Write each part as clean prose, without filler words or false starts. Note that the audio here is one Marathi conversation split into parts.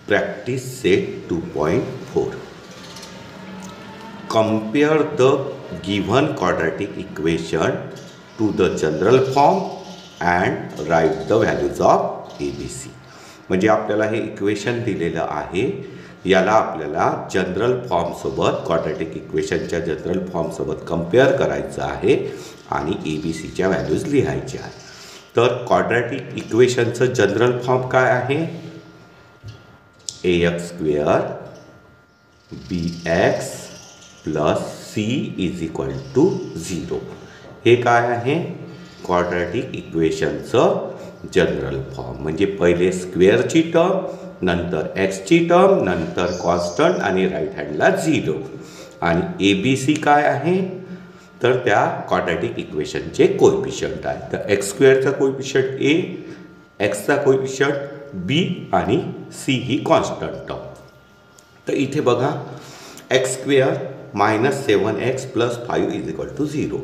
Practice set 2.4. Compare the given quadratic equation to the general form and write the values of ABC. म्हणजे आपल्याला हे इक्वेशन दिलेलं आहे, याला आपल्याला जनरल फॉर्मसोबत क्वाड्रॅटिक इक्वेशनच्या जनरल फॉर्मसोबत कंपेअर करायचं आहे आणि ABCच्या व्हॅल्यूज लिहायच्या आहेत. तर क्वाड्रॅटिक इक्वेशनचं जनरल फॉर्म काय आहे? ax square bx plus c is equal to 0. हे काय आहे? क्वाड्रॅटिक इक्वेशनचं जनरल फॉर्म. म्हणजे पहिले स्क्वेअरची टर्म, नंतर एक्सची टर्म, नंतर कॉन्स्टंट आणि राईट हँडला 0. आणि ABC काय आहे? तर त्या क्वाड्रॅटिक इक्वेशनचे कोएफिशियंट आहे. तर एक्स स्क्वेअरचा कोएफिशियंट A, एक्सचा कोएफिशियंट B आणि C ही कॉन्स्टंट टर्म. तर इथे बघा, एक्स स्क्वेअर -7x + 5 = 0.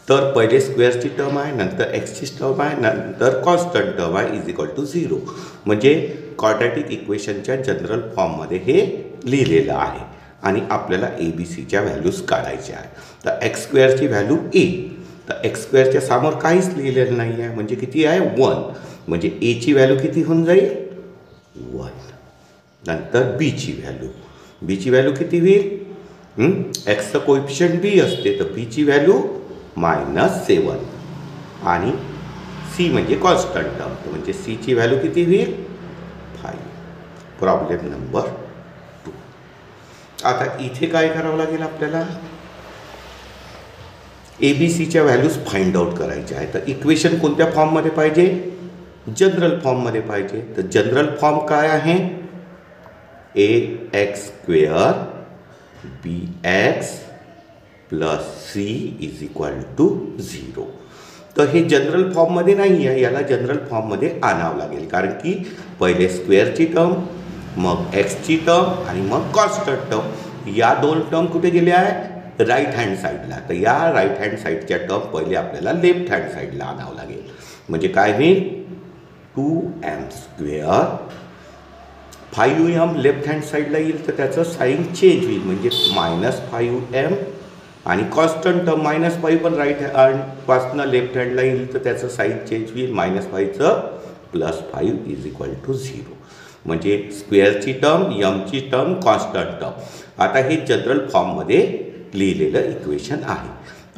तर पहिले स्क्वेअरची टर्म आहे, नंतर एक्सची टर्म आहे, नंतर कॉन्स्टंट टर्म आहे =0. म्हणजे क्वाड्रॅटिक इक्वेशनच्या जनरल फॉर्ममध्ये हे लिहिलेलं आहे आणि आपल्याला ABCच्या व्हॅल्यूज काढायच्या आहे. तर एक्स स्क्वेअरची व्हॅल्यू A. तर एक्स स्क्वेअरच्या समोर काहीच लिहिलेलं नाही आहे, म्हणजे किती आहे? 1. म्हणजे Aची व्हॅल्यू किती होऊन जाईल? 1. नंतर Bची व्हॅल्यू किती होईल? एक्सचं कोएफिशियंट B असते, तर Bची व्हॅल्यू -7 आणि C म्हणजे कॉन्स्टंट टर्म, म्हणजे Cची व्हॅल्यू किती होईल? 5. Problem number 2. आता इथे काय करावं लागेल आपल्याला? ABCच्या व्हॅल्यूज फाइंड आउट करायच्या आहे. तर इक्वेशन कोणत्या फॉर्ममध्ये पाहिजे? जनरल फॉर्ममध्ये पाहिजे. तर जनरल फॉर्म काय आहे? ax square bx plus c = 0. तर हे जनरल फॉर्ममध्ये नाही आहे, याला जनरल फॉर्ममध्ये आणावं लागेल. कारण की पहिले स्क्वेअरची टर्म, मग एक्सची टर्म आणि मग कॉन्स्टंट टर्म, या दोन टर्म कुठे गेल्या आहे? राईट हँड साईडला. तर या राईट हँड साईडच्या टर्म पहिले आपल्याला लेफ्ट हँड साईडला आणावं लागेल. म्हणजे काय होईल? 2m². 5m लेफ्ट हँड साईडला येईल, तर त्याचं साईन चेंज होईल, म्हणजे -5m. आणि कॉन्स्टंट टर्म -5 पण राईट हँडपासनं लेफ्ट हँडला येईल, तर त्याचं साईन चेंज होईल, -5चं +5 = 0. म्हणजे स्क्वेअरची टर्म, यमची टर्म, कॉन्स्टंट टर्म. आता हे जनरल फॉर्ममध्ये लिहिलेलं इक्वेशन आहे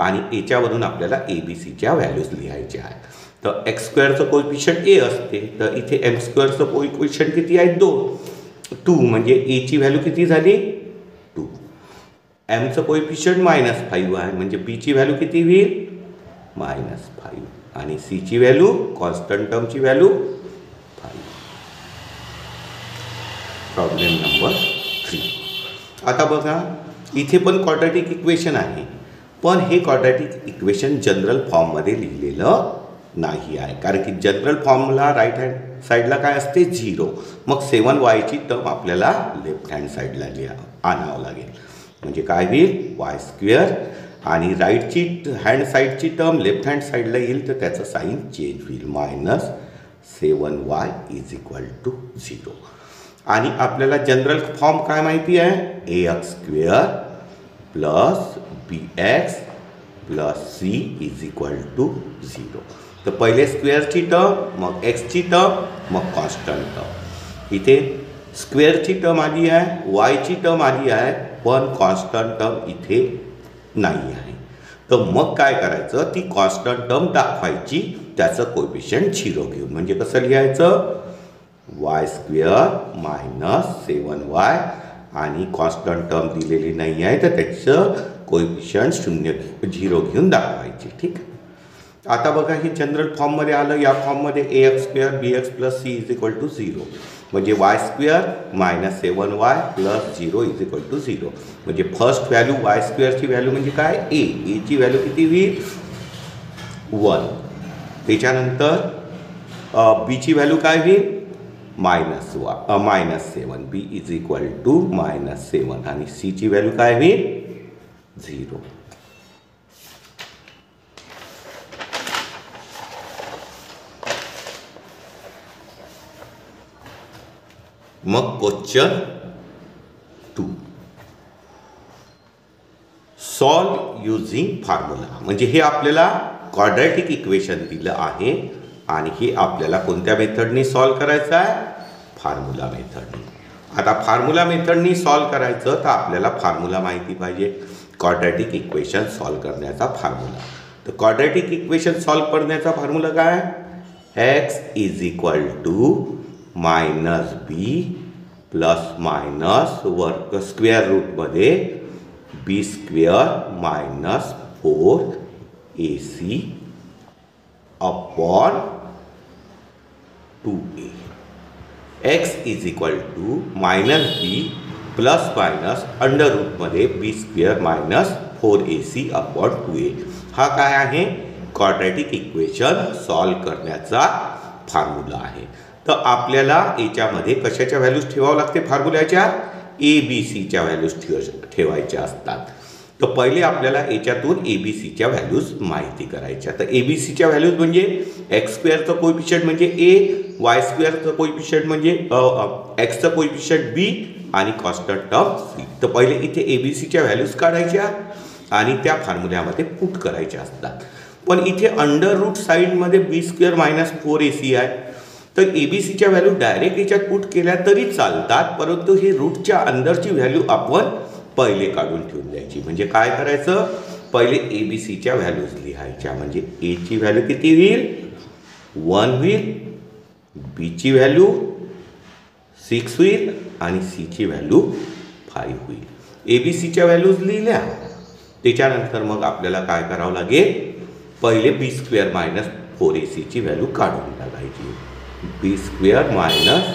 आणि याच्यावरून आपल्याला ABCच्या व्हॅल्यूज लिहायच्या आहेत. तर एक्स स्क्वेअरचं कोएफिशियंट A असते, तर इथे m² कोएफिशियंट किती आहे? 2. म्हणजे Aची व्हॅल्यू किती झाली? 2. mचं कोएफिशियंट -5 आहे, म्हणजे Bची व्हॅल्यू किती होईल? -5. आणि Cची व्हॅल्यू, कॉन्स्टंट टर्मची व्हॅल्यू 5. Problem number 3. आता बघा, इथे पण क्वाड्रॅटिक इक्वेशन आहे, पण हे क्वाड्रॅटिक इक्वेशन जनरल फॉर्ममध्ये लिहिलेलं नाही आहे. कारण की जनरल फॉर्मला राईट हँड साईडला काय असते? 0. मग 7y ची टर्म आपल्याला लेफ्ट हँड साईडला आणावं लागेल. म्हणजे काय होईल? y² आणि राईटची हँड साईडची टर्म लेफ्ट हँड साईडला येईल, तर त्याचं साईन चेंज होईल, -7y = 0. आणि आपल्याला जनरल फॉर्म काय माहिती आहे? ax² + bx + c = 0. तर पहिले स्क्वेअरची टर्म, मग एक्सची टर्म, मग कॉन्स्टंट टर्म. इथे स्क्वेअरची टर्म आली आहे, वायची टर्म आली आहे, पण कॉन्स्टंट टर्म इथे नाही आहे. तर मग काय करायचं? ती कॉन्स्टंट टर्म दाखवायची, त्याचं कोएफिशियंट 0 घेऊन. म्हणजे कसं लिहायचं? y² -7y आणि कॉन्स्टंट टर्म दिलेली नाही आहे, तर त्याचं कोएफिशियंट 0 घेऊन दाखवायची. ठीक आहे. आता बघा, हे जनरल फॉर्ममध्ये आलं. या फॉर्ममध्ये ax² bx + c = 0. म्हणजे y² -7y + 0 = 0. म्हणजे फर्स्ट व्हॅल्यू y² ची व्हॅल्यू म्हणजे काय? A ची व्हॅल्यू किती होईल? 1. त्याच्यानंतर Bची व्हॅल्यू काय होईल? -7. B = -7 आणि Cची व्हॅल्यू काय होईल? 0. मग क्वेश्चन 2, सॉल्व युझिंग फॉर्म्युला. म्हणजे हे आपल्याला क्वाड्रॅटिक इक्वेशन दिलं आहे आणि हे आपल्याला कोणत्या मेथडनी सॉल्व करायचं आहे? फॉर्म्युला मेथडनी. आता फॉर्म्युला मेथडनी सॉल्व करायचं तर आपल्याला फॉर्म्युला माहिती पाहिजे. क्वाड्रॅटिक इक्वेशन सॉल्व करण्याचा फॉर्म्युला. तर क्वाड्रॅटिक इक्वेशन सॉल्व करण्याचा फॉर्म्युला काय? X is equal to minus B plus minus वर्ग स्क्वेअर रूटमध्ये B square minus 4ac upon 2a. X is equal to minus B plus minus under रूटमध्ये B square minus 4ac upon 2a. हा काय आहे? क्वाड्रॅटिक इक्वेशन सॉल्व करण्याचा फॉर्म्युला आहे. तर आपल्याला याच्यामध्ये कशाच्या व्हॅल्यूज ठेवावं लागते? फॉर्म्युल्याच्या ABCच्या व्हॅल्यूज ठेवायच्या असतात. तर पहिले आपल्याला याच्यातून ABCच्या व्हॅल्यूज माहिती करायच्या. तर ABCच्या व्हॅल्यूज म्हणजे एक्स स्क्वेअरचं कोएफिशियंट म्हणजे A, वाय स्क्वेअरचं कोएफिशियंट म्हणजे एक्सचं कोएफिशियंट B आणि कॉन्स्टंट टर्म C. तर पहिले इथे ABCच्या व्हॅल्यूज काढायच्या आणि त्या फॉर्म्युल्यामध्ये पुट करायच्या असतात. पण इथे अंडर रूट साईडमध्ये बी स्क्वेअर मायनस 4ac आहे. तर ABCच्या व्हॅल्यू डायरेक्ट याच्यात पुट केल्या तरी चालतात, परंतु हे रूटच्या अंदरची व्हॅल्यू आपण पहिले काढून ठेवून द्यायची. म्हणजे काय करायचं? पहिले ABCच्या व्हॅल्यूज लिहायच्या. म्हणजे A ची व्हॅल्यू किती होईल? 1 होईल, B ची व्हॅल्यू 6 होईल आणि C ची व्हॅल्यू 5 होईल. ABCच्या व्हॅल्यूज लिहिल्या. त्याच्यानंतर मग आपल्याला काय करावं लागेल? पहिले बी स्क्वेअर मायनस 4ac ची व्हॅल्यू काढून टाकायची. बी स्क्वेअर मायनस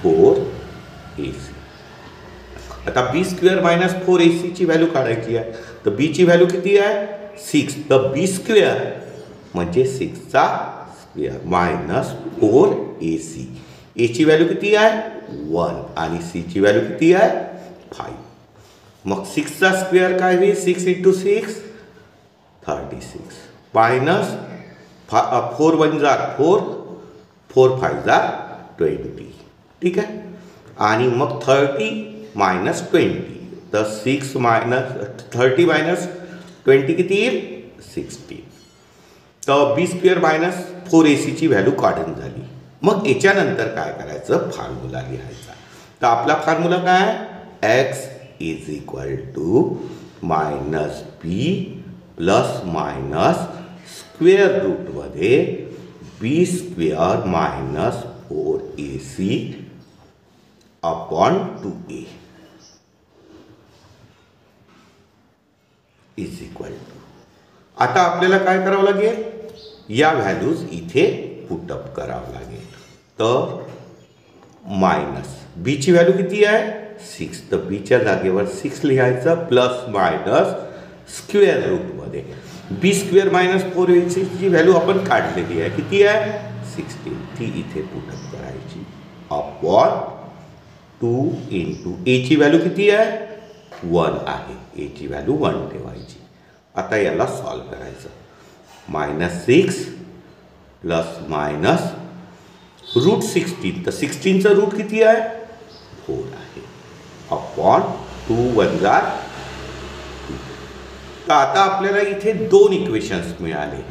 4ac. आता बी स्क्वेअर मायनस 4ac ची व्हॅल्यू काढायची आहे. तर बी ची व्हॅल्यू किती आहे? 6. तर बी स्क्वेअर म्हणजे 6चा स्क्वेअर मायनस 4ac. ए ची व्हॅल्यू किती आहे? 1 आणि सी ची व्हॅल्यू किती आहे? 5. मग 6चा स्क्वेअर काय होईल? 6 × 6 36 मायनस 4 1 जार 4, 4 5 जार 20. ठीक आहे. आणि मग 30 मायनस 20. तर 6 मायनस 30 मायनस 20 किती येईल? 16. तर बी स्क्वेअर मायनस 4ac ची व्हॅल्यू काढून झाली. मग याच्यानंतर काय करायचं? फॉर्म्युला लिहायचा. तर आपला फॉर्म्युला काय? X is equal to minus B plus minus square रूटमध्ये B square minus 4ac upon 2a is equal to. आता आपल्याला काय करावं लागेल? या व्हॅल्यूज इथे पुटअप करावं लागेल. तर मायनस बी ची व्हॅल्यू किती आहे? 6. तर बीच्या जागेवर 6 लिहायचं प्लस मायनस स्क्वेअर रूटमध्ये बी स्क्वेअर मायनस 4ac ची व्हॅल्यू आपण काढलेली आहे. किती आहे? 16. ती इथे पुटअप करायची अपॉन 2 × ए ची व्हॅल्यू किती आहे? 1 आहे. ए ची व्हॅल्यू 1 ठेवायची. आता याला सॉल्व करायचं. -6 प्लस मायनस रूट 16. तर 16चं रूट किती आहे? 4 आहे अपॉन 2 1 जार 2. तर आता आपल्याला इथे 2 इक्वेशन्स मिळाले.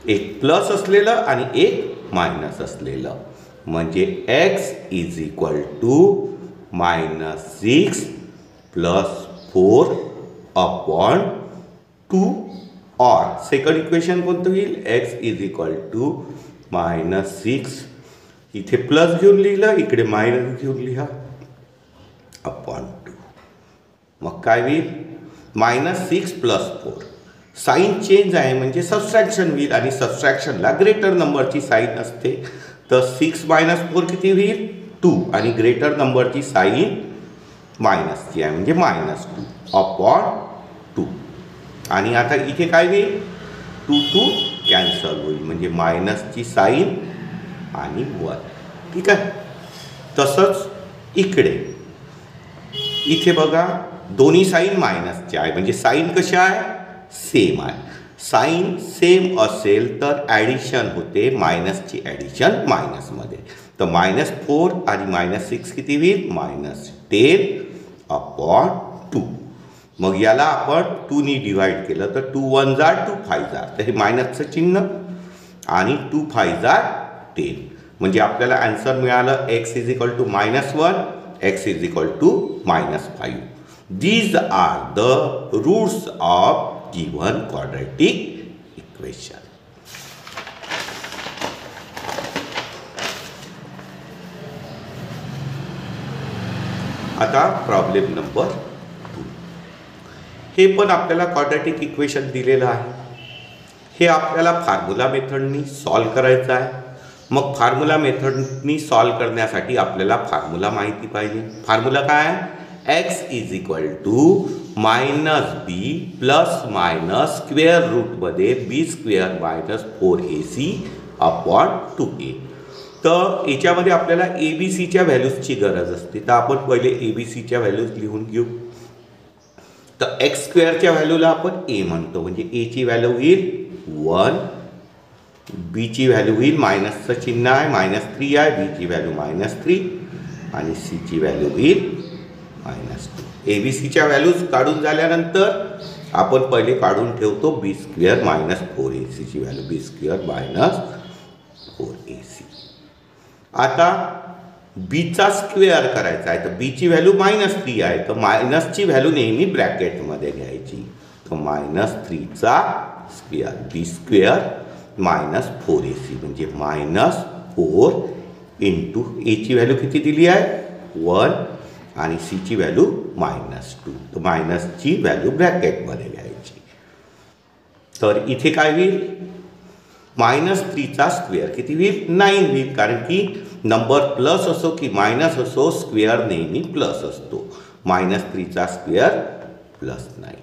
एक प्लस असलेलं आणि एक मायनस असलेलं. म्हणजे x is equal to -6 plus 4 upon 2 और सेकंड इक्वेशन कोणतं होईल? एक्स इज इक्वल टू -6 इथे प्लस घेऊन लिहिलं, इकडे मायनस घेऊन लिहा अपॉन 2. मग काय होईल? -6 प्लस 4. साईन चेंज आहे म्हणजे सबस्ट्रॅक्शन होईल आणि सबस्ट्रॅक्शनला ग्रेटर नंबरची साईन असते. तर 6 मायनस 4 किती होईल? 2 आणि ग्रेटर नंबरची साईन मायनसची आहे म्हणजे -2 अपॉन 2. आणि आता इथे काय होईल? 2 कॅन्सल होईल म्हणजे मायनसची साईन आणि 1. ठीक आहे. तसंच इथे बघा दोन्ही साईन मायनसचे आहे म्हणजे साईन कशा आहे? सेम आहे. साईन सेम असेल तर ॲडिशन होते, मायनसची ॲडिशन मायनसमध्ये. तर -4 आणि -6 किती होईल? -10/2. मग याला आपण 2 नी डिवाइड केलं तर 2 1 जार 2 5 जार, तर हे मायनसचं चिन्ह आणि 2 5 जार 10. म्हणजे आपल्याला आन्सर मिळालं x = -1, x = -5. These are the roots of given quadratic equation. आता प्रॉब्लेम नंबर 2. हे पण आपल्याला क्वाड्रॅटिक इक्वेशन दिलेलं आहे. हे आपल्याला फॉर्म्युला मेथडनी सॉल्व करायचं आहे. मग फॉर्म्युला मेथडनी सॉल्व करण्यासाठी आपल्याला फॉर्म्युला माहिती पाहिजे. फॉर्म्युला काय आहे? x = -b ± स्क्वेअर रूटमध्ये b² - 4ac/2a. तर याच्यामध्ये आपल्याला ABCच्या व्हॅल्यूजची गरज असते. तर आपण पहिले ABCच्या व्हॅल्यूज लिहून घेऊ. तर x² व्हॅल्यूला आपण a म्हणतो, म्हणजे a ची व्हॅल्यू होईल 1, b ची व्हॅल्यू होईल मायनसचं चिन्ह आहे, -3 आहे, b ची व्हॅल्यू -3 आणि c ची व्हॅल्यू होईल -2. ABCच्या व्हॅल्यूज काढून झाल्यानंतर आपण पहिले काढून ठेवतो b² - 4ac ची व्हॅल्यू, b² - 4ac. आता b चा स्क्वेअर करायचा आहे, तर b ची व्हॅल्यू -3 आहे, तर मायनसची व्हॅल्यू नेहमी ब्रॅकेटमध्ये घ्यायची. तर -3 चा स्क्वेअर, b² - 4ac म्हणजे -4 इंटू a ची व्हॅल्यू किती दिली आहे? 1 आणि c ची व्हॅल्यू -2. तर मायनसची व्हॅल्यू ब्रॅकेटमध्ये घ्यायची. तर इथे काय होईल? -3 चा स्क्वेअर किती होईल? 9 होईल, कारण की नंबर प्लस असो की मायनस असो, स्क्वेअर नेहमी प्लस असतो. -3 चा स्क्वेअर +9.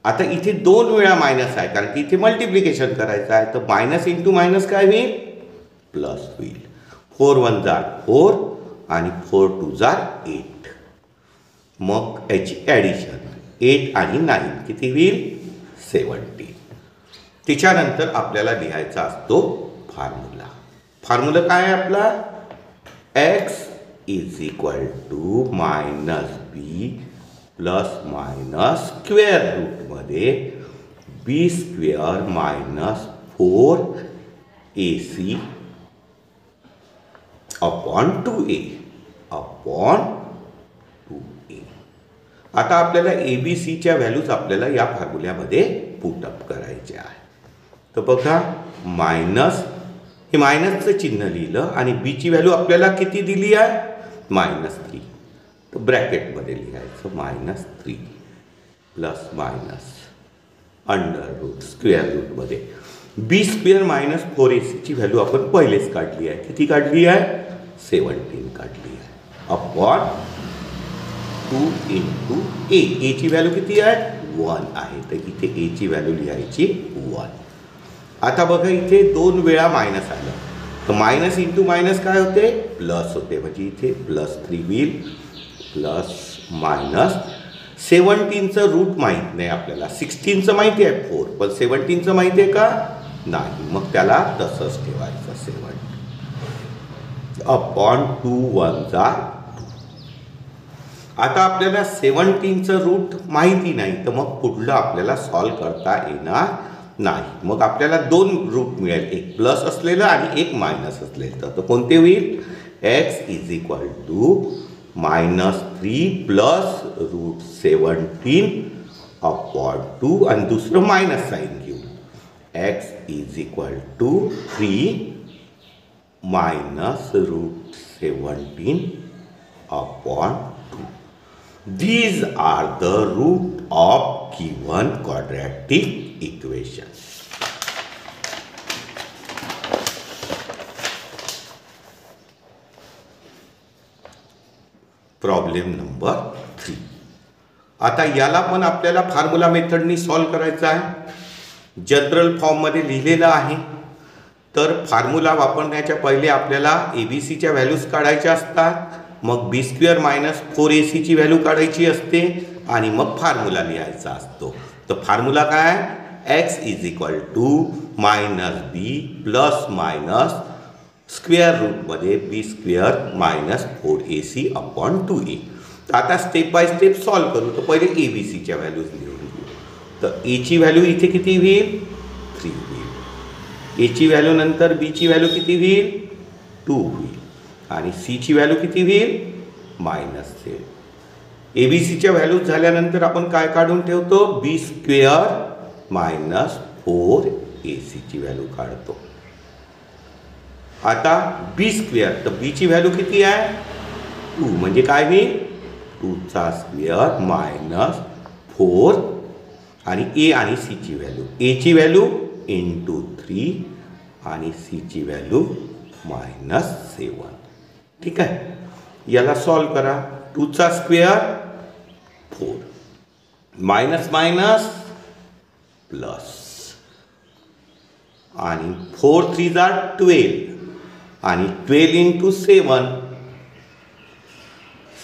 आता इथे 2 वेळा मायनस आहे, कारण की इथे मल्टिप्लिकेशन करायचं आहे. तर मायनस इंटू मायनस काय होईल? प्लस होईल. 4 1 जार 4 आणि 4 2 जार 8. मग याची ॲडिशन 8 आणि 9 किती होईल? 17. त्याच्यानंतर आपल्याला लिहायचा असतो फॉर्म्युला. फॉर्म्युला काय आहे आपला? x = -b ± स्क्वेअर रूटमध्ये b² - 4ac/2a. आता आपल्याला ABCच्या व्हॅल्यूज आपल्याला या फॉर्म्युल्यामध्ये पुटअप करायचे आहे. तर बघा, मायनस, हे मायनसचं चिन्ह लिहिलं आणि b ची व्हॅल्यू आपल्याला किती दिली आहे? -3. तर ब्रॅकेटमध्ये लिहायचं -3 ± अंडर रूट स्क्वेअर रूटमध्ये b² - 4ac ची व्हॅल्यू आपण पहिलेच काढली आहे. किती काढली आहे? 17 काढली आहे. Upon 2 into a. a ची व्हॅल्यू किती आहे? 1 आहे, तर इथे a ची व्हॅल्यू लिहायची 1. आता बघा, इथे 2 वेळा मायनस आलं, तर मायनस इंटू मायनस काय होते? प्लस होते, म्हणजे इथे +3 होईल. प्लस मायनस 17चं रूट माहीत नाही आपल्याला. 16चं माहिती आहे 4, पण 17चं माहिती आहे का? नाही. मग त्याला तसंच ठेवायचं 7 अपॉन 2 1 जार 2. आता आपल्याला 17चं रूट माहिती नाही, तर मग पुढलं आपल्याला सॉल्व करता येणार नाही. मग आपल्याला 2 रूट मिळेल, एक प्लस असलेलं आणि एक मायनस असलेलं. तर कोणते होईल? x = -3 प्लस √17/2 आणि दुसरं मायनस साईन घेऊ. x = 3 - √17/2. These are the root of given quadratic equation. Problem number 3. आता याला पण आपल्याला फॉर्म्युला मेथडनी सॉल्व करायचं आहे. जनरल फॉर्ममध्ये लिहिलेलं आहे. तर फॉर्म्युला वापरण्याच्या पहिले आपल्याला ABCच्या व्हॅल्यूज काढायच्या असतात. मग b² - 4ac ची व्हॅल्यू काढायची असते आणि मग फॉर्म्युला लिहायचा असतो. तर फॉर्म्युला काय आहे? x = -b ± स्क्वेअर रूटमध्ये B square minus 4ac upon 2a. आता स्टेप बाय स्टेप सॉल्व करू. तर पहिले ए बी सीच्या व्हॅल्यूज लिहून घेऊ. तर एची व्हॅल्यू इथे किती होईल 3 होईल. एची व्हॅल्यू नंतर बीची व्हॅल्यू किती होईल 2 होईल आणि सीची व्हॅल्यू किती होईल -7. ए बी सीच्या व्हॅल्यूज झाल्यानंतर आपण काय काढून ठेवतो बी स्क्वेअर मायनस 4ac व्हॅल्यू काढतो. आता बी स्क्वेअर तर बीची व्हॅल्यू किती आहे 2 म्हणजे काय होईल 2चा स्क्वेअर मायनस 4 आणि ए आणि सीची व्हॅल्यू एची व्हॅल्यू इंटू 3 आणि सीची व्हॅल्यू -7. ठीक आहे. याला सॉल्व करा. 2चा स्क्वेअर 4 मायनस मायनस प्लस आणि 4 3 जा 12 आणि 12 इंटू 7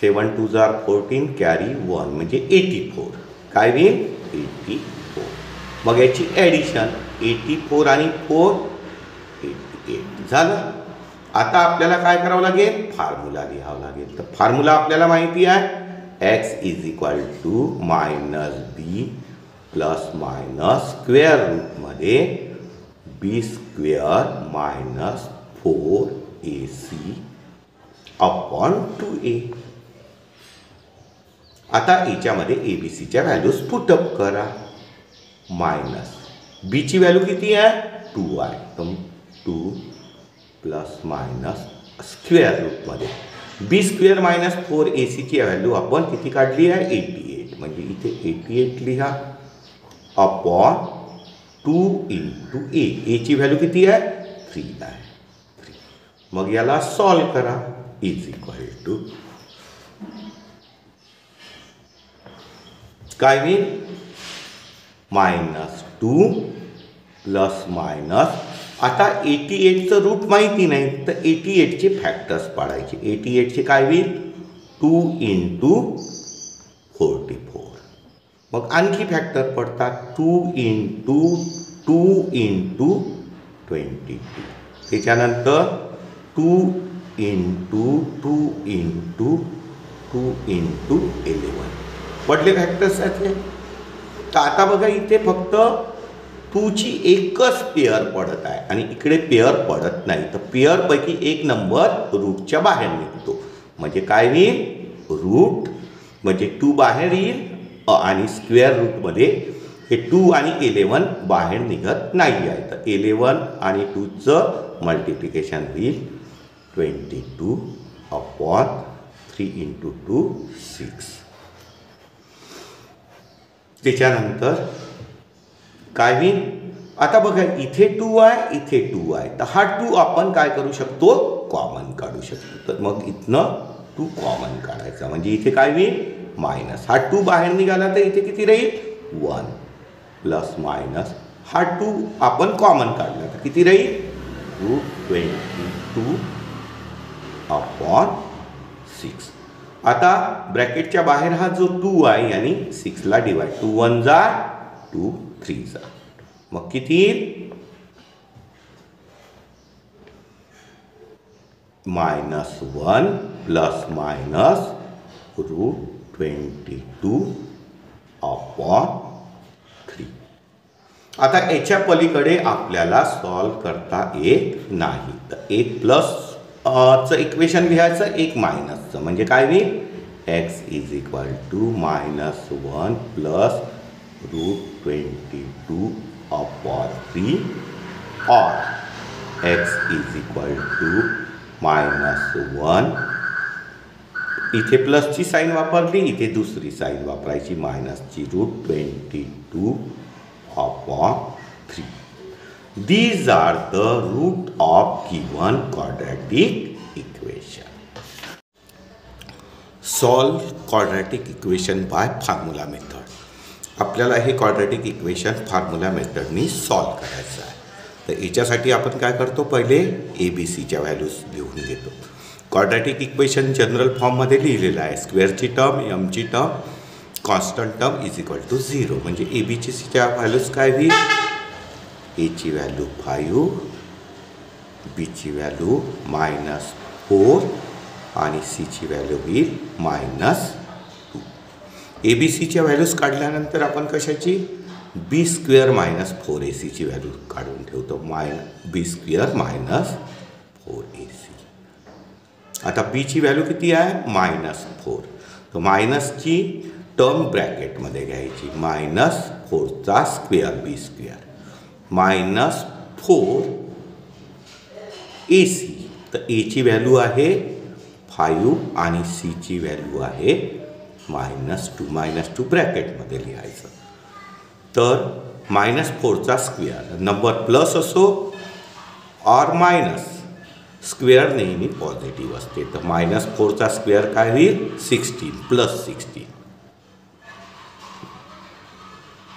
7 2 जा 14 कॅरी 1 म्हणजे 84. काय होईल 84. मग याची ॲडिशन 84 आणि 4 88 झालं. आता आपल्याला काय करावं लागेल फॉर्म्युला लिहावं लागेल. तर फॉर्म्युला आपल्याला माहिती आहे x is equal to minus B plus minus square रूटमध्ये B square minus 4ac upon 2a. आता याच्यामध्ये ए बी सीच्या व्हॅल्यूज पुटअप करा. मायनस बीची व्हॅल्यू किती आहे 2 आहे. तर 2 प्लस मायनस स्क्वेअर रूटमध्ये B square minus 4ac value आपण किती काढली आहे 88 म्हणजे इथे 88 लिहा अपॉन 2 इंटू ए. एची व्हॅल्यू किती आहे 3 आहे 3. मग याला सॉल्व करा. इज इक्वल टू काय होईल -2 प्लस मायनस. आता 88चं रूट माहिती नाही तर 88चे फॅक्टर्स पाडायचे. 88चे काय होईल 2 इंटू 44. मग आणखी फॅक्टर पडतात 2 इंटू 22. त्याच्यानंतर 2 इंटू 11 पडले फॅक्टर्स आहेत. तर आता बघा इथे फक्त 2ची एकच पेअर पडत आहे आणि इकडे पेअर पडत नाही. तर पेअरपैकी एक नंबर रूटच्या बाहेर निघतो. म्हणजे काय होईल रूट म्हणजे 2 बाहेर येईल आणि स्क्वेअर रूटमध्ये हे 2 आणि 11 बाहेर निघत नाही आहे. तर 11 आणि 2चं मल्टिप्लिकेशन होईल 22 अपॉन 3 इंटू 2 6. त्याच्यानंतर काय होईल आता बघा इथे 2 आहे इथे 2 आहे. तर हा 2 आपण काय करू शकतो कॉमन काढू शकतो. तर मग इथनं 2 कॉमन काढायचा म्हणजे इथे काय होईल मायनस. हा 2 बाहेर निघाला तर इथे किती राहील 1 प्लस मायनस. हा 2 आपण कॉमन काढला तर किती राहील 22 अपॉन 6. आता ब्रॅकेटच्या बाहेर हा जो 2 आहे यानी 6ला डिवाइड 2 1 जा 2 3 जा. मग किती येईल -1 प्लस मायनस √22 अपॉन 3. आता याच्या पलीकडे आपल्याला सॉल्व करता येत नाही. तर एक प्लस चं इक्वेशन लिहायचं एक मायनसचं म्हणजे काय होईल x is equal to -1 plus √22 upon 3 और x इज इक्वल टू -1 इथे प्लसची साईन वापरली इथे दुसरी साईन वापरायची मायनसची √22 upon 3. These are the root of given quadratic equation. Solve quadratic equation by formula method. आपल्याला हे quadratic equation फॉर्म्युला मेथडनी सॉल्व करायचं आहे. तर याच्यासाठी आपण काय करतो पहिले ए बी सीच्या व्हॅल्यूज लिहून घेतो. क्वाड्रॅटिक इक्वेशन जनरल फॉर्ममध्ये लिहिलेलं आहे. स्क्वेअरची टर्म एमची term constant term is equal to 0 म्हणजे ए बी सीच्या व्हॅल्यूज काय होईल एची व्हॅल्यू 5 बीची व्हॅल्यू -4 आणि सीची व्हॅल्यू होईल -2. ABCच्या व्हॅल्यूज काढल्यानंतर आपण कशाची B² -4AC व्हॅल्यू काढून ठेवतो. B² -4AC. आता बीची व्हॅल्यू किती आहे -4. तर मायनसची टर्म ब्रॅकेटमध्ये घ्यायची. -4चा स्क्वेअर B² -4 AC. तर एची व्हॅल्यू आहे 5 आणि सीची व्हॅल्यू आहे -2 ब्रॅकेटमध्ये लिहायचं. तर -4चा स्क्वेअर नंबर प्लस असो और मायनस स्क्वेअर नेहमी पॉझिटिव्ह असते. तर -4चा स्क्वेअर काय होईल 16 + 16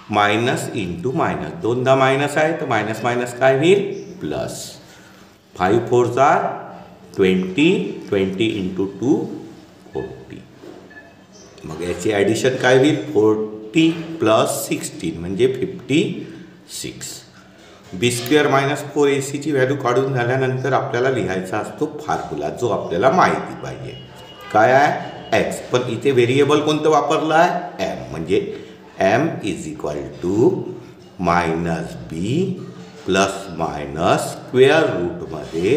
मायनस इंटू मायनस. दोनदा मायनस आहे तर मायनस मायनस काय होईल प्लस. 5 4 20 20 इंटू 2 40. मग याची ॲडिशन काय होईल 40 + 16 म्हणजे 56. B² -4AC व्हॅल्यू काढून झाल्यानंतर आपल्याला लिहायचा असतो फॉर्म्युला जो आपल्याला माहिती पाहिजे. काय आहे x. पण इथे व्हेरिएबल कोणतं वापरलं आहे m. म्हणजे m = -b ± स्क्वेअर रूटमध्ये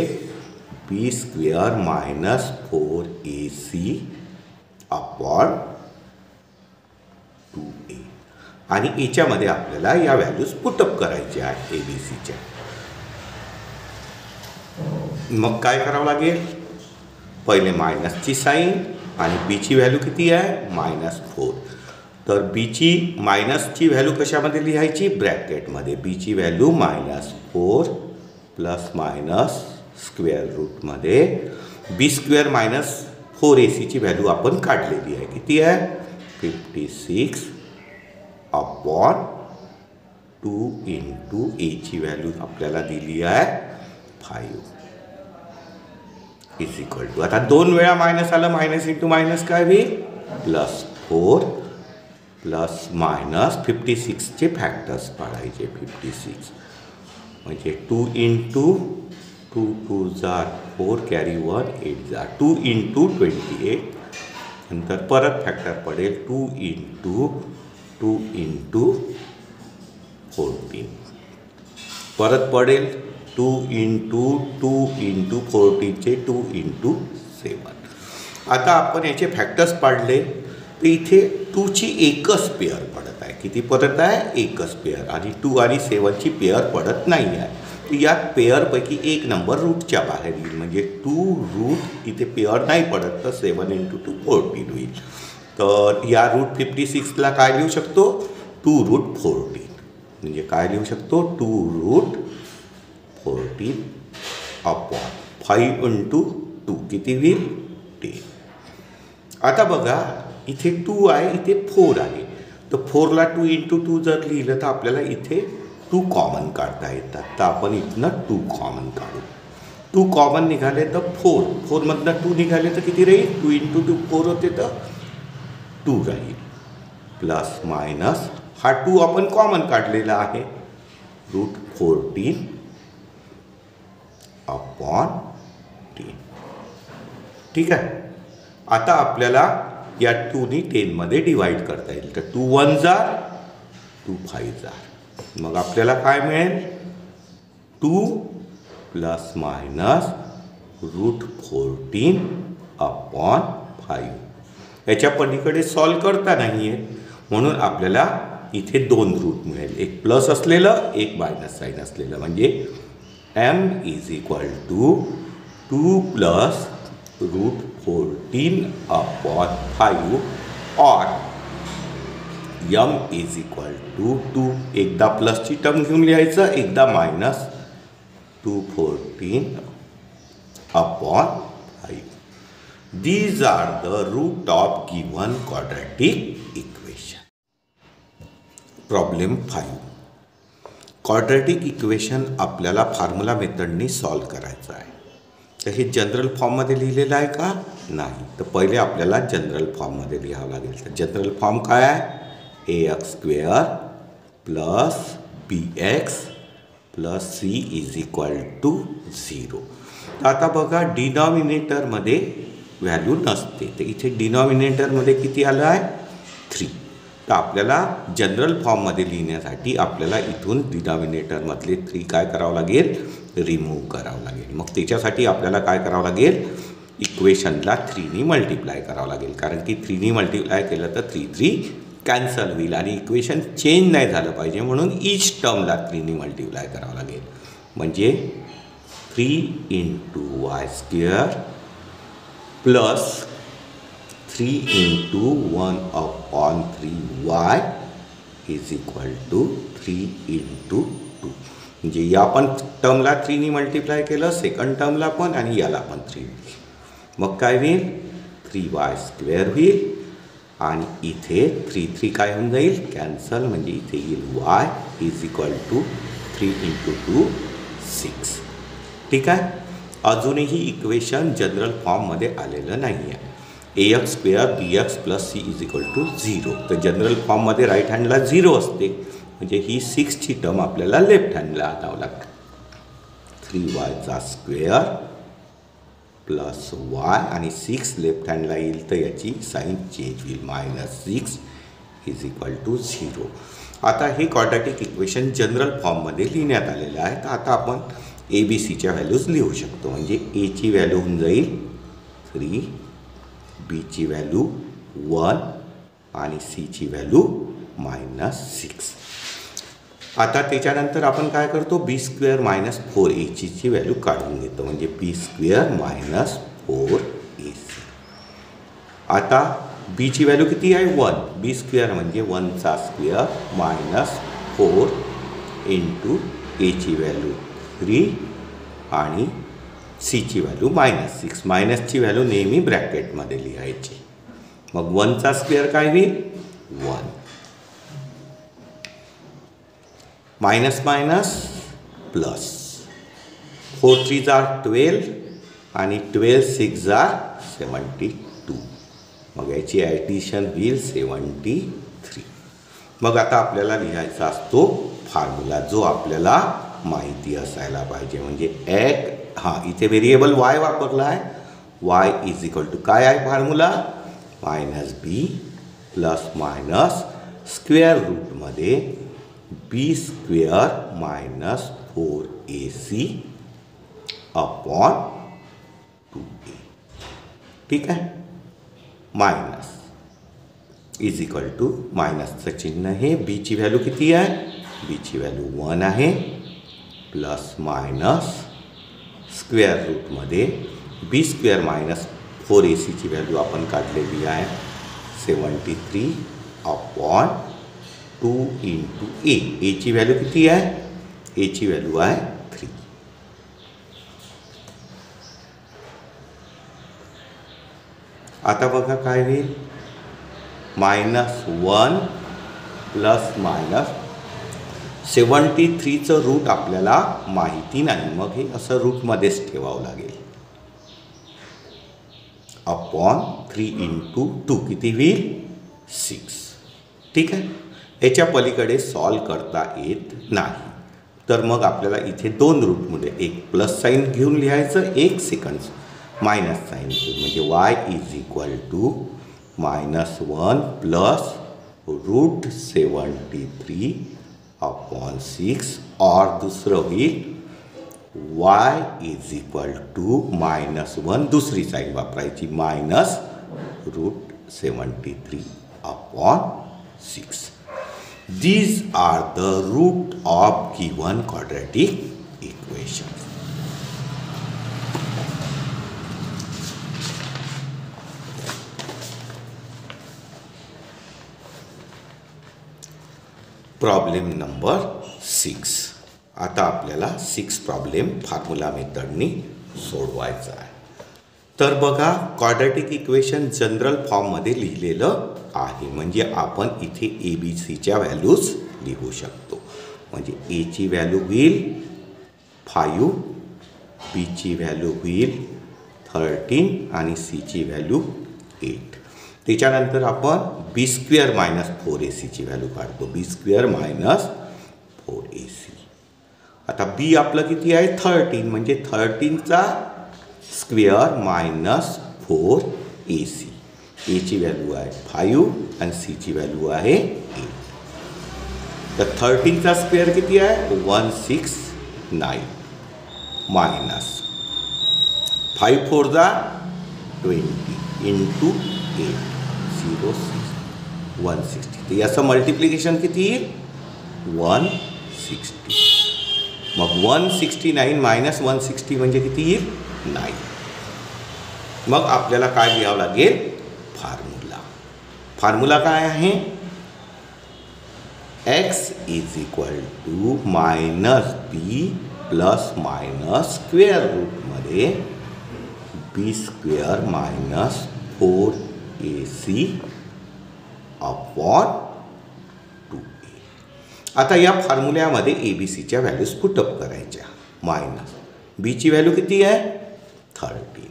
B² -4AC अपॉन 2a. आणि याच्यामध्ये आपल्याला या व्हॅल्यूज पुटअप करायच्या आहेत ABCच्या. मग काय करावं लागेल पहिले मायनसची साईन आणि बीची व्हॅल्यू किती आहे -4. तर बीची मायनसची व्हॅल्यू कशामध्ये लिहायची ब्रॅकेटमध्ये. बीची व्हॅल्यू -4 ± स्क्वेअर रूटमध्ये B² -4AC व्हॅल्यू आपण काढलेली आहे. किती आहे 56 अपॉन 2 इंटू एची व्हॅल्यू आपल्याला दिली आहे 5 = आता 2 वेळा मायनस आलं मायनस इंटू मायनस काय होईल +4 ± 56चे फॅक्टर्स पाडायचे. 56 म्हणजे 2 इंटू 2 2 4 कॅरी 1 8 2 इंटू 28. नंतर परत फॅक्टर पडेल 2 इंटू 2 इंटू 14. परत पडेल 2 इंटू 2 इंटू 14चे 2 इंटू 7. आता आपण याचे फॅक्टर्स पाडले तर इथे 2ची एकच पेअर पडत आहे. किती पडत आहे एकच पेअर. आणि 2 आणि 7ची पेअर पडत नाही आहे. तर या पेअरपैकी एक नंबर रूटच्या बाहेर येईल. म्हणजे 2 रूट इथे पेअर नाही पडत तर 7 इंटू 2 14 होईल. तर या रूट 56ला काय लिहू शकतो 2 रूट 14. म्हणजे काय लिहू शकतो 2 रूट 14 अपॉन 5 इंटू 2 किती होईल 10. आता बघा इथे 2 आहे इथे 4 आहे. तर 4ला 2 इंटू 2 जर लिहिलं तर आपल्याला इथे 2 कॉमन काढता येतात. तर आपण इथनं 2 कॉमन काढू. 2 कॉमन निघाले तर 4मधनं 2 निघाले तर किती राहील 2 इंटू 2 4 होते तर 2 राहील. प्लस मायनस हा 2 आपण कॉमन काढलेला आहे रूट 14 अपॉन 10. ठीक आहे. आता आपल्याला या 2नी 10मध्ये डिवाईड करता येईल. तर 2 1 जार 2 5 जार. मग आपल्याला काय मिळेल 2 प्लस मायनस रूट 14 अपॉन 5. याच्या पलीकडे सॉल्व करता नाही आहे म्हणून आपल्याला इथे 2 रूट मिळेल. एक प्लस असलेलं एक मायनस साईन असलेलं. म्हणजे m = 2 प्लस रूट 14 अपॉन 5 और m = 2. एकदा प्लसची टर्म घेऊन लिहायचं एकदा minus 214 upon 5. These are the root of given quadratic equation. Problem 5. Quadratic equation आपल्याला फॉर्म्युला मेथडनी सॉल्व करायचं आहे. तर हे जनरल फॉर्ममध्ये लिहिलेलं आहे का नाही. तर पहिले आपल्याला जनरल फॉर्ममध्ये लिहावं लागेल. तर जनरल फॉर्म काय आहे ax² + bx plus c is equal to 0. तर आता बघा डिनॉमिनेटरमध्ये व्हॅल्यू नसते, तर इथे डिनॉमिनेटरमध्ये किती आलं आहे 3. तर आपल्याला जनरल फॉर्ममध्ये लिहिण्यासाठी आपल्याला इथून डिनॉमिनेटरमधले 3 काय करावं लागेल, रिमूव्ह करावं लागेल. मग त्याच्यासाठी आपल्याला काय करावं लागेल, इक्वेशनला 3ने मल्टिप्लाय करावं लागेल, कारण की 3ने मल्टिप्लाय केलं तर 3 3 कॅन्सल होईल आणि इक्वेशन चेंज नाही झालं पाहिजे, म्हणून ईच टर्मला 3ने मल्टिप्लाय करावं लागेल. म्हणजे 3 into y square plus 3 into 1/3y is equal to 3 into 2. म्हणजे या पण टर्मला 3ने मल्टिप्लाय केलं, सेकंड टर्मला पण आणि याला पण 3. मग काय होईल, 3y स्क्वेअर होईल आणि इथे 3 3 काय होऊन जाईल, कॅन्सल. म्हणजे इथे येईल y is equal to 3 into 2 6. ठीक आहे. अजूनही इक्वेशन जनरल फॉर्ममध्ये आलेलं नाही आहे. ax square bx plus c is equal to 0. तर जनरल फॉर्ममध्ये राईट हँडला 0 असते, म्हणजे ही 6ची टर्म आपल्याला लेफ्ट हँडला आणावं लागते. 3y स्क्वेअर प्लस वाय आणि 6 लेफ्ट हँडला येईल, तर याची साईन चेंज होईल, -6 इज इक्वल टू 0. आता हे क्वाड्रॅटिक इक्वेशन जनरल फॉर्ममध्ये लिहिण्यात आलेलं आहे. तर आता आपण ए बी सीच्या व्हॅल्यूज लिहू शकतो. म्हणजे एची व्हॅल्यू होऊन जाईल 3, बीची व्हॅल्यू 1 आणि सीची व्हॅल्यू -6. आता त्याच्यानंतर आपण काय करतो, बी स्क्वेअर मायनस 4ac व्हॅल्यू काढून घेतो. म्हणजे बी स्क्वेअर मायनस 4ac. आता बीची व्हॅल्यू किती आहे 1. बी स्क्वेअर म्हणजे 1चा स्क्वेअर मायनस 4 इंटू एची व्हॅल्यू 3 आणि सीची व्हॅल्यू -6. मायनसची व्हॅल्यू नेहमी ब्रॅकेटमध्ये लिहायची. मग 1चा स्क्वेअर काय होईल 1, मायनस मायनस प्लस, 4 3 12 आणि 12 6 72. मग याची ॲडिशन होईल 73. मग आता आपल्याला लिहायचा असतो फॉर्म्युला, जो आपल्याला माहिती असायला पाहिजे. म्हणजे इथे व्हेरिएबल वाय वापरला आहे. वाय इज इक्वल टू काय आहे formula, -b plus minus square रूटमध्ये B square minus 4ac upon 2a. ठीक आहे. मायनस इज इक्वल टू, मायनसचं चिन्ह हे, बीची व्हॅल्यू किती आहे, बीची व्हॅल्यू 1 आहे, प्लस मायनस स्क्वेअर रूटमध्ये B square minus 4ac value आपण काढलेली आहे 73 अपॉन 2 इंटू एची व्हॅल्यू किती आहे, एची व्हॅल्यू आहे 3. आता बघा काय होईल, -1 प्लस मायनस 73चं रूट आपल्याला माहिती नाही, मग हे असं रूटमध्येच ठेवावं लागेल, अपॉन 3 इंटू 2 किती होईल 6. ठीक आहे. याच्या पलीकडे सॉल्व करता येत नाही, तर मग आपल्याला इथे 2 रूटमध्ये एक प्लस साईन घेऊन लिहायचं, एक सेकंड मायनस साईन घेऊन. म्हणजे y is equal to -1 plus √73 upon 6, और दुसरं होईल y इज इक्वल टू -1, दुसरी साईन वापरायची, minus √73 upon 6. These are the root of given quadratic equation. Problem number 6. आता आपल्याला 6 प्रॉब्लेम फॉर्म्युला मेथडनी सोडवायचा आहे. तर बघा, क्वाड्रॅटिक इक्वेशन जनरल फॉर्ममध्ये लिहिलेलं आहे. म्हणजे आपण इथे ए बी सीच्या व्हॅल्यूज लिहू शकतो. म्हणजे एची व्हॅल्यू होईल 5, बीची व्हॅल्यू होईल 13 आणि सीची व्हॅल्यू 8. त्याच्यानंतर आपण बी स्क्वेअर मायनस 4ac ची व्हॅल्यू काढतो. बी स्क्वेअर मायनस 4ac. आता बी आपलं किती आहे 13 म्हणजे 13चा स्क्वेअर मायनस 4ac. एची व्हॅल्यू आहे 5 आणि सीची व्हॅल्यू आहे 8. तर 13चा स्क्वेअर किती आहे 169 मायनस 5 4 जा 20 इंटू 8 160. तर याचं मल्टिप्लिकेशन किती येईल 160. मग 169 मायनस 160 म्हणजे किती येईल 9. मग आपल्याला काय लिहावं लागेल फॉर्म्युला काय आहे x is equal to minus B plus minus square रूटमध्ये B square minus 4ac upon 2a. आता या फॉर्म्युल्यामध्ये ABCच्या व्हॅल्यूज पुटअप करायच्या. मायनस बीची व्हॅल्यू किती आहे 13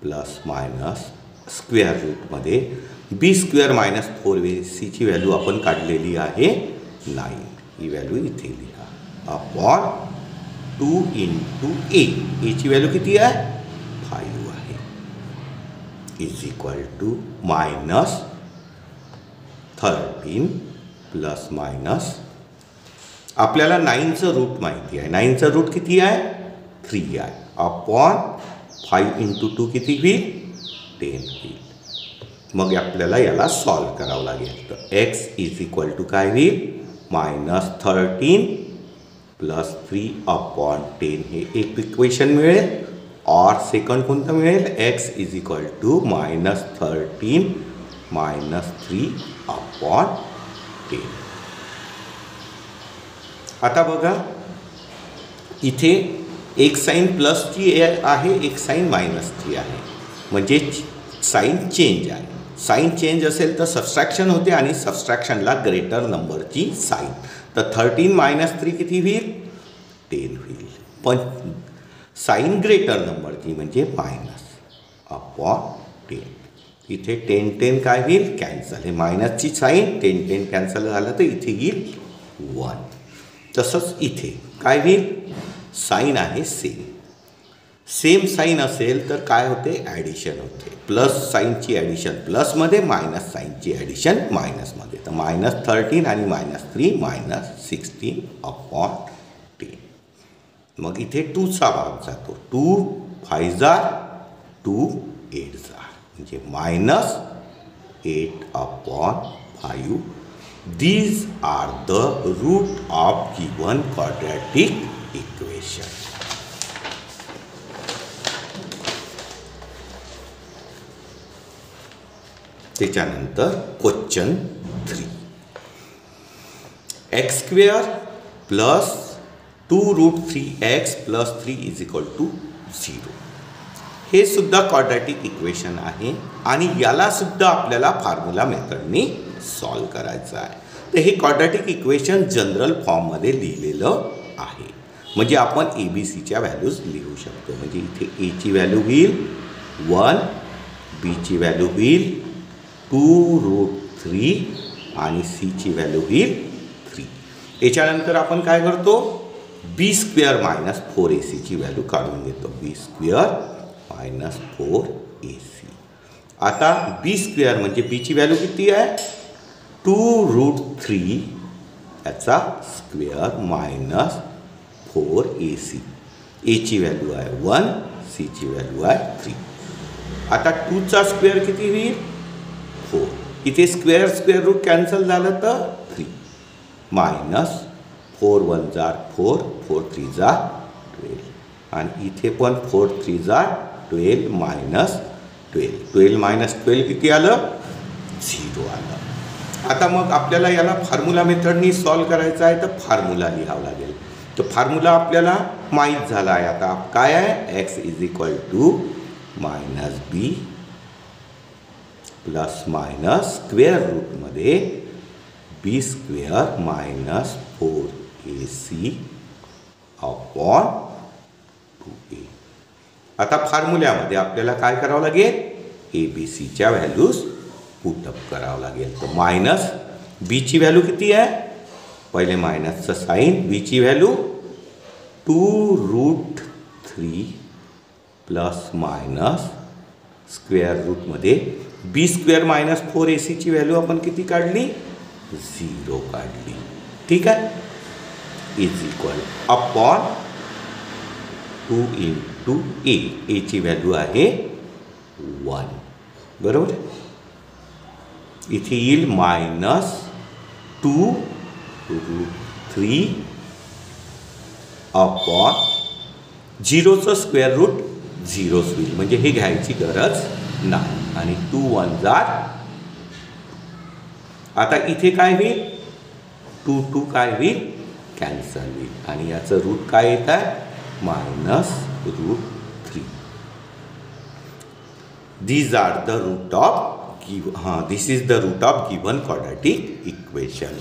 प्लस मायनस स्क्वेअर रूटमध्ये B square minus 4ac value आपण काढलेली आहे 9. ही व्हॅल्यू इथे लिहा अपॉन 2 इंटू एची व्हॅल्यू किती आहे 5 आहे is equal to minus 13 plus minus आपल्याला 9चं रूट माहिती आहे. 9चं रूट किती आहे 3 आहे अपॉन 5 इंटू 2 किती होईल 10 होईल. मग आपल्याला याला सॉल्व करावं लागेल. तर x इज इक्वल टू काय होईल मायनस 13 प्लस 3 अपॉन 10 हे एक इक्वेशन मिळेल. और सेकंड कोणतं मिळेल x is equal to minus 13 minus 3 upon 10. आता बघा इथे एक साईन प्लसची आहे एक साईन मायनसची आहे म्हणजे साईन चेंज आहे. साईन चेंज असेल तर सबस्ट्रॅक्शन होते आणि सबस्ट्रॅक्शनला ग्रेटर नंबरची साईन. तर 13 मायनस 3 किती होईल 10 होईल. पण साईन ग्रेटर नंबरची म्हणजे मायनस अपॉन 10. इथे 10 10 काय होईल कॅन्सल. हे मायनसची साईन 10 10 कॅन्सल झालं तर इथे येईल 1. तसंच इथे काय होईल साईन आहे सेम साईन असेल तर काय होते ॲडिशन होते. प्लस साईनची ॲडिशन प्लसमध्ये मायनस साईनची ॲडिशन मायनसमध्ये. तर मायनस 13 आणि मायनस 3 मायनस 16 अपॉन 10. मग इथे 2चा भाग जातो 2 5 जा 2 8 जा म्हणजे minus 8 upon 5. These are the root of given quadratic equation. त्याच्यानंतर question 3 x square plus 2 root 3x plus 3 is equal to 0. हे सुद्धा क्वाड्रॅटिक इक्वेशन आहे आणि याला सुद्धा आपल्याला फॉर्म्युला मेथडनी सॉल्व करायचं आहे. तर हे क्वाड्रॅटिक इक्वेशन जनरल फॉर्ममध्ये लिहिलेलं आहे म्हणजे आपण ABCच्या व्हॅल्यूज लिहू शकतो. म्हणजे इथे एची व्हॅल्यू होईल 1 बीची व्हॅल्यू होईल 2 रूट 3 आणि सीची व्हॅल्यू होईल 3. याच्यानंतर आपण काय करतो बी स्क्वेअर मायनस 4ac व्हॅल्यू काढून घेतो. बी स्क्वेअर मायनस 4ac. आता बी स्क्वेअर म्हणजे बीची व्हॅल्यू किती आहे 2 रूट 3 याचा स्क्वेअर मायनस 4ac. एची व्हॅल्यू आहे 1 सीची व्हॅल्यू आहे 3. आता 2चा स्क्वेअर किती होईल 4. इथे स्क्वेअर रूट कॅन्सल झालं तर 3 मायनस 4 1 जा 4 4 3 जा 12 आणि इथे पण 4 3 जा 12 मायनस 12 मायनस 12 किती आलं 0 आलं. आता मग आपल्याला याला फॉर्म्युला मेथडनी सॉल्व करायचं आहे तर फॉर्म्युला लिहावं लागेल. तर फॉर्म्युला आपल्याला माहीत झाला आहे. आता काय आहे x is equal to minus B plus minus square रूटमध्ये B square minus 4ac upon 2a. आता फॉर्म्युल्यामध्ये आपल्याला काय करावं लागेल ABCच्या व्हॅल्यूज पुटअप करावं लागेल. तर मायनस बीची व्हॅल्यू किती आहे पहिले मायनसचं साईन, बीची व्हॅल्यू 2√3 प्लस मायनस स्क्वेअर रूटमध्ये B square minus 4ac value आपण किती काढली? 0 काढली. ठीक आहे. इज इक्वल अपॉन 2 इंटू ए. एची व्हॅल्यू आहे 1. बरोबर. इथे येईल मायनस 2√3 अपॉन 0चं स्क्वेअर रूट 0 होईल, म्हणजे हे घ्यायची गरज नाही. आणि 2 1 जार. आता इथे काय होईल? 2 2 काय होईल? कॅन्सल होईल. आणि याचं रूट काय येत आहे? -√3. These are the root of this is the root of given quadratic equation.